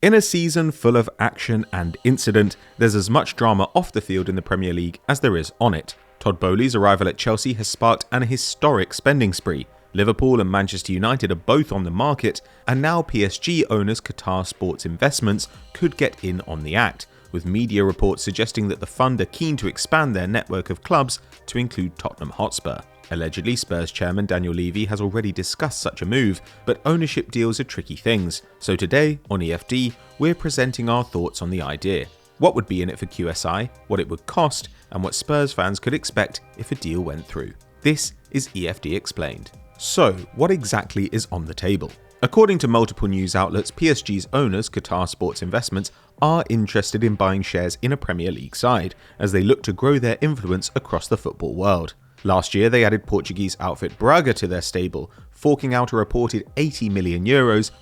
In a season full of action and incident, there's as much drama off the field in the Premier League as there is on it. Todd Boehly's arrival at Chelsea has sparked an historic spending spree. Liverpool and Manchester United are both on the market, and now PSG owners Qatar Sports Investments could get in on the act, with media reports suggesting that the fund are keen to expand their network of clubs to include Tottenham Hotspur. Allegedly, Spurs chairman Daniel Levy has already discussed such a move, but ownership deals are tricky things. So today, on EFD, we're presenting our thoughts on the idea. What would be in it for QSI, what it would cost, and what Spurs fans could expect if a deal went through. This is EFD Explained. So, what exactly is on the table? According to multiple news outlets, PSG's owners, Qatar Sports Investments, are interested in buying shares in a Premier League side, as they look to grow their influence across the football world. Last year, they added Portuguese outfit Braga to their stable, forking out a reported €80 million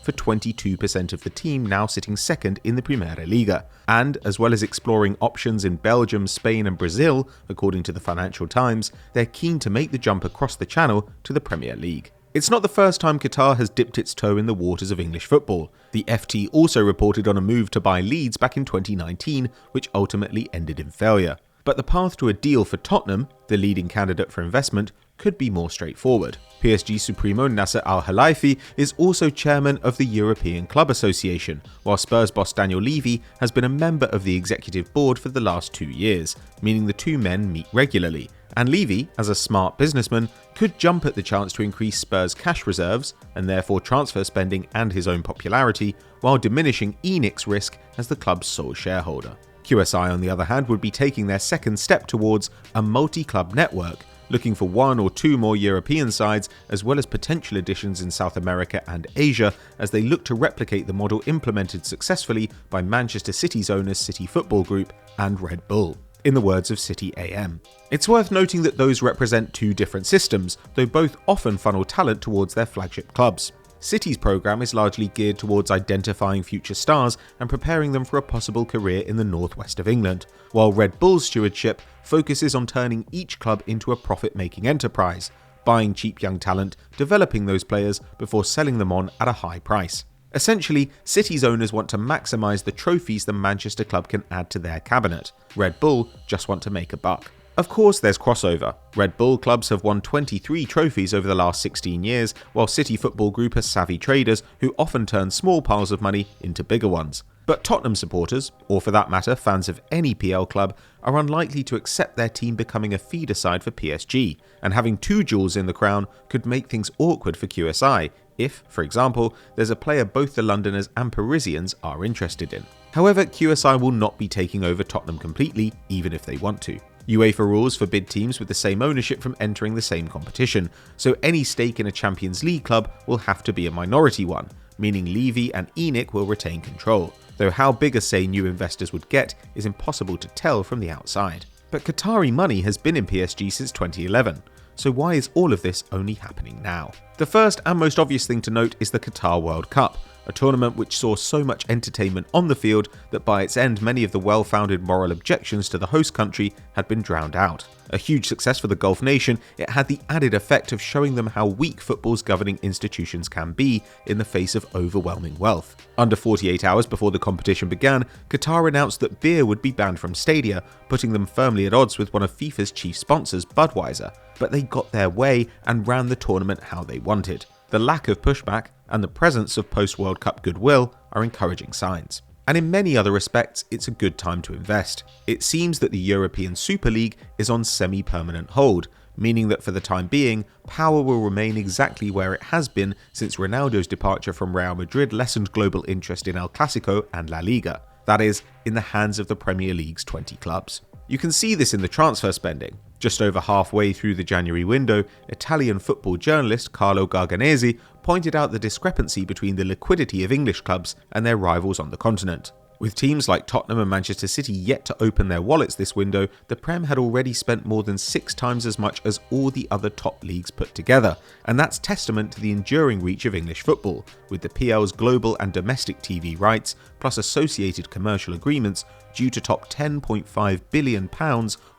for 22% of the team now sitting second in the Primeira Liga. And, as well as exploring options in Belgium, Spain and Brazil, according to the Financial Times, they're keen to make the jump across the channel to the Premier League. It's not the first time Qatar has dipped its toe in the waters of English football. The FT also reported on a move to buy Leeds back in 2019, which ultimately ended in failure. But the path to a deal for Tottenham, the leading candidate for investment, could be more straightforward. PSG Supremo Nasser Al-Khelaifi is also chairman of the European Club Association, while Spurs boss Daniel Levy has been a member of the executive board for the last 2 years, meaning the two men meet regularly. And Levy, as a smart businessman, could jump at the chance to increase Spurs' cash reserves, and therefore transfer spending and his own popularity, while diminishing ENIC's risk as the club's sole shareholder. QSI, on the other hand, would be taking their second step towards a multi-club network, looking for 1 or 2 more European sides, as well as potential additions in South America and Asia, as they look to replicate the model implemented successfully by Manchester City's owners City Football Group and Red Bull. In the words of City AM. It's worth noting that those represent 2 different systems, though both often funnel talent towards their flagship clubs. City's programme is largely geared towards identifying future stars and preparing them for a possible career in the northwest of England, while Red Bull's stewardship focuses on turning each club into a profit-making enterprise, buying cheap young talent, developing those players before selling them on at a high price. Essentially, City's owners want to maximise the trophies the Manchester club can add to their cabinet. Red Bull just want to make a buck. Of course, there's crossover. Red Bull clubs have won 23 trophies over the last 16 years, while City Football Group are savvy traders who often turn small piles of money into bigger ones. But Tottenham supporters, or for that matter fans of any PL club, are unlikely to accept their team becoming a feeder side for PSG, and having 2 jewels in the crown could make things awkward for QSI if, for example, there's a player both the Londoners and Parisians are interested in. However, QSI will not be taking over Tottenham completely, even if they want to. UEFA rules forbid teams with the same ownership from entering the same competition, so any stake in a Champions League club will have to be a minority one, meaning Levy and ENIC will retain control, though how big a say new investors would get is impossible to tell from the outside. But Qatari money has been in PSG since 2011, so why is all of this only happening now? The first and most obvious thing to note is the Qatar World Cup, a tournament which saw so much entertainment on the field that by its end many of the well-founded moral objections to the host country had been drowned out. A huge success for the Gulf nation, it had the added effect of showing them how weak football's governing institutions can be in the face of overwhelming wealth. Under 48 hours before the competition began, Qatar announced that beer would be banned from stadia, putting them firmly at odds with one of FIFA's chief sponsors, Budweiser. But they got their way and ran the tournament how they wanted. The lack of pushback and the presence of post-World Cup goodwill are encouraging signs. And in many other respects, it's a good time to invest. It seems that the European Super League is on semi-permanent hold, meaning that for the time being, power will remain exactly where it has been since Ronaldo's departure from Real Madrid lessened global interest in El Clasico and La Liga. That is, in the hands of the Premier League's 20 clubs. You can see this in the transfer spending. Just over halfway through the January window, Italian football journalist Carlo Garganese pointed out the discrepancy between the liquidity of English clubs and their rivals on the continent. With teams like Tottenham and Manchester City yet to open their wallets this window, the Prem had already spent more than 6 times as much as all the other top leagues put together, and that's testament to the enduring reach of English football, with the PL's global and domestic TV rights, plus associated commercial agreements, due to top £10.5 billion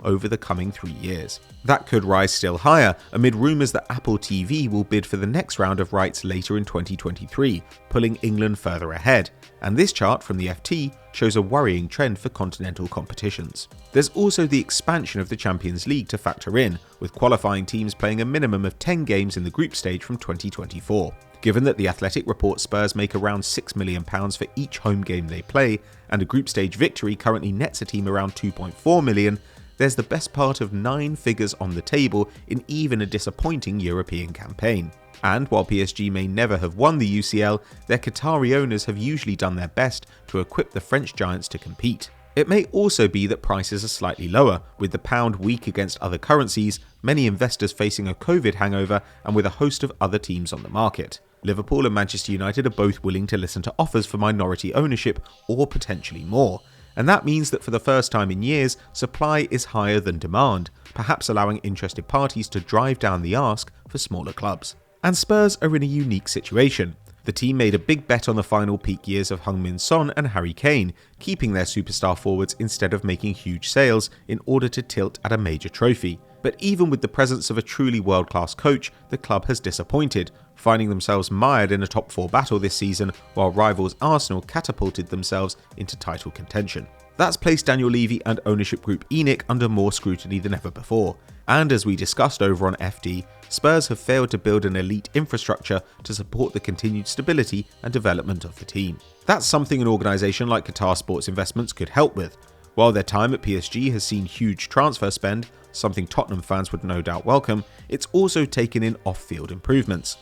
over the coming 3 years. That could rise still higher amid rumours that Apple TV will bid for the next round of rights later in 2023, pulling England further ahead, and this chart from the FT shows a worrying trend for continental competitions. There's also the expansion of the Champions League to factor in, with qualifying teams playing a minimum of 10 games in the group stage from 2024. Given that The Athletic reports Spurs make around £6 million for each home game they play, and a group stage victory currently nets a team around £2.4 million, there's the best part of 9 figures on the table in even a disappointing European campaign. And while PSG may never have won the UCL, their Qatari owners have usually done their best to equip the French giants to compete. It may also be that prices are slightly lower, with the pound weak against other currencies, many investors facing a COVID hangover, and with a host of other teams on the market. Liverpool and Manchester United are both willing to listen to offers for minority ownership or potentially more, and that means that for the first time in years, supply is higher than demand, perhaps allowing interested parties to drive down the ask for smaller clubs. And Spurs are in a unique situation. The team made a big bet on the final peak years of Heung-min Son and Harry Kane, keeping their superstar forwards instead of making huge sales in order to tilt at a major trophy. But even with the presence of a truly world-class coach, the club has disappointed, finding themselves mired in a top 4 battle this season, while rivals Arsenal catapulted themselves into title contention. That's placed Daniel Levy and ownership group ENIC under more scrutiny than ever before. And as we discussed over on FD, Spurs have failed to build an elite infrastructure to support the continued stability and development of the team. That's something an organisation like Qatar Sports Investments could help with. While their time at PSG has seen huge transfer spend, something Tottenham fans would no doubt welcome, it's also taken in off-field improvements.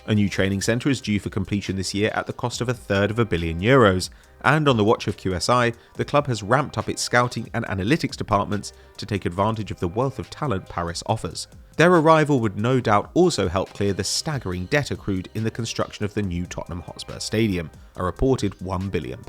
A new training centre is due for completion this year at the cost of €1/3 billion, and on the watch of QSI, the club has ramped up its scouting and analytics departments to take advantage of the wealth of talent Paris offers. Their arrival would no doubt also help clear the staggering debt accrued in the construction of the new Tottenham Hotspur Stadium, a reported £1 billion.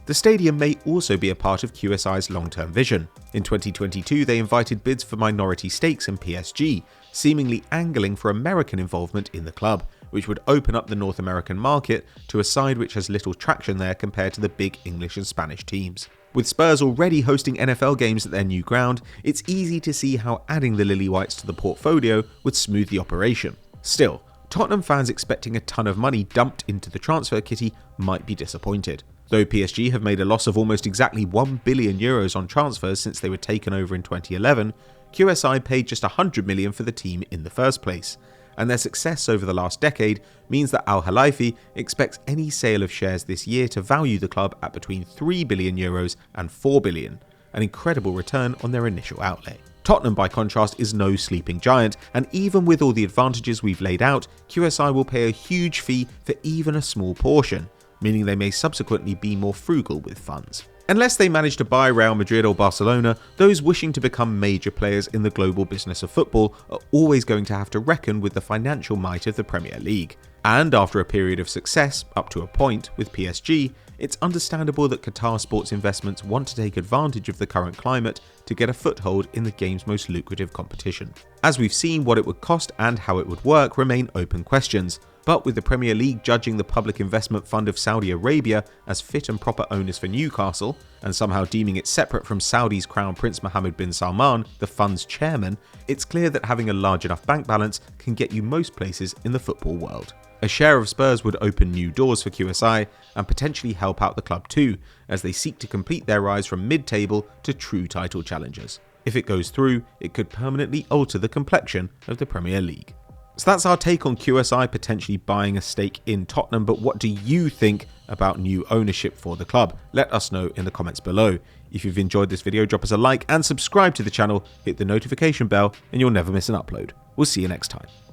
The stadium may also be a part of QSI's long-term vision. In 2022, they invited bids for minority stakes in PSG, seemingly angling for American involvement in the club, which would open up the North American market to a side which has little traction there compared to the big English and Spanish teams. With Spurs already hosting NFL games at their new ground, it's easy to see how adding the Lily Whites to the portfolio would smooth the operation. Still, Tottenham fans expecting a ton of money dumped into the transfer kitty might be disappointed. Though PSG have made a loss of almost exactly €1 billion on transfers since they were taken over in 2011, QSI paid just $100 million for the team in the first place, and their success over the last decade means that Al-Khelaifi expects any sale of shares this year to value the club at between €3 billion and €4 billion, an incredible return on their initial outlay. Tottenham, by contrast, is no sleeping giant, and even with all the advantages we've laid out, QSI will pay a huge fee for even a small portion, meaning they may subsequently be more frugal with funds. Unless they manage to buy Real Madrid or Barcelona, those wishing to become major players in the global business of football are always going to have to reckon with the financial might of the Premier League. And after a period of success, up to a point, with PSG, it's understandable that Qatar Sports Investments want to take advantage of the current climate to get a foothold in the game's most lucrative competition. As we've seen, what it would cost and how it would work remain open questions. But with the Premier League judging the Public Investment Fund of Saudi Arabia as fit and proper owners for Newcastle, and somehow deeming it separate from Saudi's Crown Prince Mohammed bin Salman, the fund's chairman, it's clear that having a large enough bank balance can get you most places in the football world. A share of Spurs would open new doors for QSI and potentially help out the club too, as they seek to complete their rise from mid-table to true title challengers. If it goes through, it could permanently alter the complexion of the Premier League. So that's our take on QSI potentially buying a stake in Tottenham, but what do you think about new ownership for the club? Let us know in the comments below. If you've enjoyed this video, drop us a like and subscribe to the channel, hit the notification bell, and you'll never miss an upload. We'll see you next time.